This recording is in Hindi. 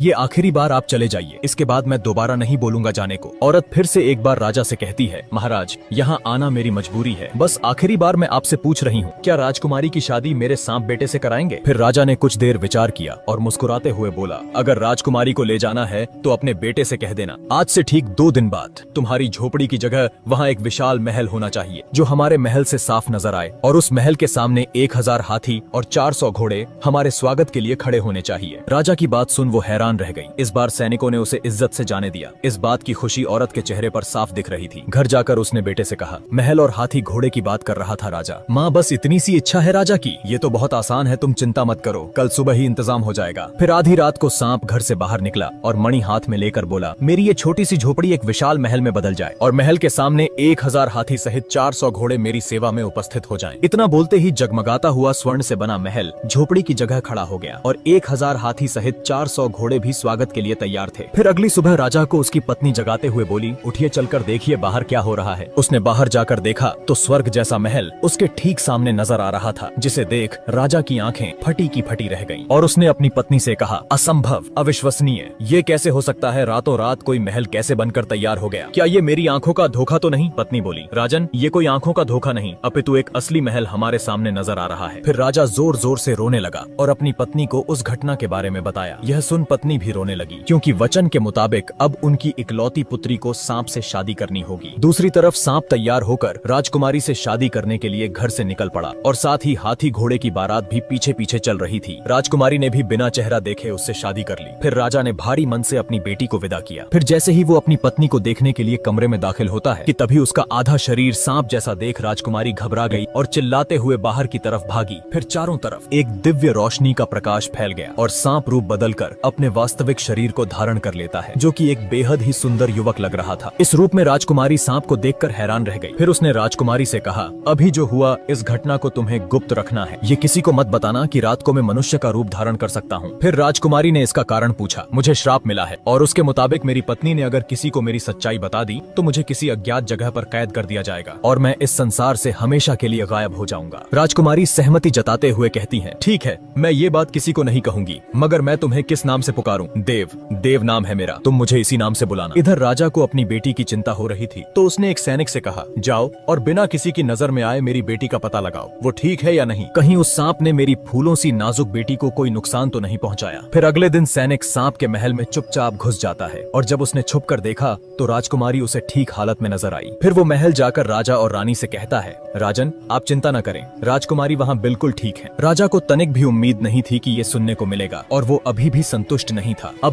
ये आखिरी बार आप चले जाइए, इसके बाद मैं दोबारा नहीं बोलूंगा जाने को। औरत फिर से एक बार राजा से कहती है, महाराज यहाँ आना मेरी मजबूरी है, बस आखिरी बार मैं आपसे पूछ रही हूँ, क्या राजकुमारी की शादी मेरे सांप बेटे से कराएंगे? फिर राजा ने कुछ देर विचार किया और मुस्कुराते हुए बोला, अगर राजकुमारी को ले जाना है तो अपने बेटे से कह देना, आज से ठीक 2 दिन बाद तुम्हारी झोपड़ी की जगह वहाँ एक विशाल महल होना चाहिए जो हमारे महल से साफ नजर आए, और उस महल के सामने 1000 हाथी और 400 घोड़े हमारे स्वागत के लिए खड़े होने चाहिए। राजा की बात सुन वो हैरान रह गई। इस बार सैनिकों ने उसे इज्जत से जाने दिया। इस बात की खुशी औरत के चेहरे पर साफ दिख रही थी। घर जाकर उसने बेटे से कहा, महल और हाथी घोड़े की बात कर रहा था राजा। माँ बस इतनी सी इच्छा है राजा की, ये तो बहुत आसान है, तुम चिंता मत करो, कल सुबह ही इंतजाम हो जाएगा। फिर आधी रात को सांप घर से बाहर निकला और मणि हाथ में लेकर बोला, मेरी ये छोटी सी झोपड़ी एक विशाल महल में बदल जाए और महल के सामने 1000 हाथी सहित 400 घोड़े मेरी सेवा में उपस्थित हो जाएं। इतना बोलते ही जगमगाता हुआ स्वर्ण से बना महल झोपड़ी की जगह खड़ा हो गया और 1000 हाथी सहित 400 घोड़े भी स्वागत के लिए तैयार थे। फिर अगली सुबह राजा को उसकी पत्नी जगाते हुए बोली, उठिए चलकर देखिए बाहर क्या हो रहा है। उसने बाहर जाकर देखा तो स्वर्ग जैसा महल उसके ठीक सामने नजर आ रहा था, जिसे देख राजा की आंखें फटी की फटी रह गईं। और उसने अपनी पत्नी से कहा, असंभव, अविश्वसनीय, ये कैसे हो सकता है? रातों रात कोई महल कैसे बनकर तैयार हो गया? क्या ये मेरी आंखों का धोखा तो नहीं? पत्नी बोली, राजन ये कोई आंखों का धोखा नहीं, अपितु एक असली महल हमारे सामने नजर आ रहा है। फिर राजा जोर जोर से रोने लगा और अपनी पत्नी को उस घटना के बारे में बताया। यह सुन पत्नी भी रोने लगी, क्योंकि वचन के मुताबिक अब उनकी इकलौती पुत्री को सांप से शादी करनी होगी। दूसरी तरफ सांप तैयार होकर राजकुमारी से शादी करने के लिए घर से निकल पड़ा और साथ ही हाथी घोड़े की बारात भी पीछे पीछे चल रही थी। राजकुमारी ने भी बिना चेहरा देखे उससे शादी कर ली। फिर राजा ने भारी मन से अपनी बेटी को विदा किया। फिर जैसे ही वो अपनी पत्नी को देखने के लिए कमरे में दाखिल होता है कि तभी उसका आधा शरीर सांप जैसा देख राजकुमारी घबरा गई और चिल्लाते हुए बाहर की तरफ भागी। फिर चारों तरफ एक दिव्य रोशनी का प्रकाश फैल गया और सांप रूप बदलकर अपने वास्तविक शरीर को धारण कर लेता है, जो कि एक बेहद ही सुंदर युवक लग रहा था। इस रूप में राजकुमारी सांप को देखकर हैरान रह गई। फिर उसने राजकुमारी से कहा, अभी जो हुआ इस घटना को तुम्हें गुप्त रखना है, ये किसी को मत बताना कि रात को मैं मनुष्य का रूप धारण कर सकता हूँ। फिर राजकुमारी ने इसका कारण पूछा। मुझे श्राप मिला है और उसके मुताबिक मेरी पत्नी ने अगर किसी को मेरी सच्चाई बता दी तो मुझे किसी अज्ञात जगह पर कैद कर दिया जाएगा और मैं इस संसार से हमेशा के लिए गायब हो जाऊंगा। राजकुमारी सहमति जताते हुए कहती है, ठीक है, मैं ये बात किसी को नहीं कहूंगी, मगर मैं तुम्हें किस नाम से पुकारूं? देव, देव नाम है मेरा, तुम मुझे इसी नाम से बुलाना। इधर राजा को अपनी बेटी की चिंता हो रही थी, तो उसने एक सैनिक से कहा, जाओ और बिना किसी की नजर में आए मेरी बेटी का पता लगाओ, वो ठीक है या नहीं, कहीं उस सांप ने मेरी फूलों सी नाजुक बेटी को कोई नुकसान तो नहीं पहुंचाया। फिर अगले दिन सैनिक सांप के महल में चुपचाप घुस जाता है और जब उसने छुप कर देखा तो राजकुमारी उसे ठीक हालत में नजर आई। फिर वो महल जाकर राजा और रानी से कहता है, राजन आप चिंता न करें, राजकुमारी वहाँ बिल्कुल ठीक है। राजा को तनिक भी उम्मीद नहीं थी कि ये सुनने को मिलेगा और वो अभी भी संतुष्ट नहीं था। अब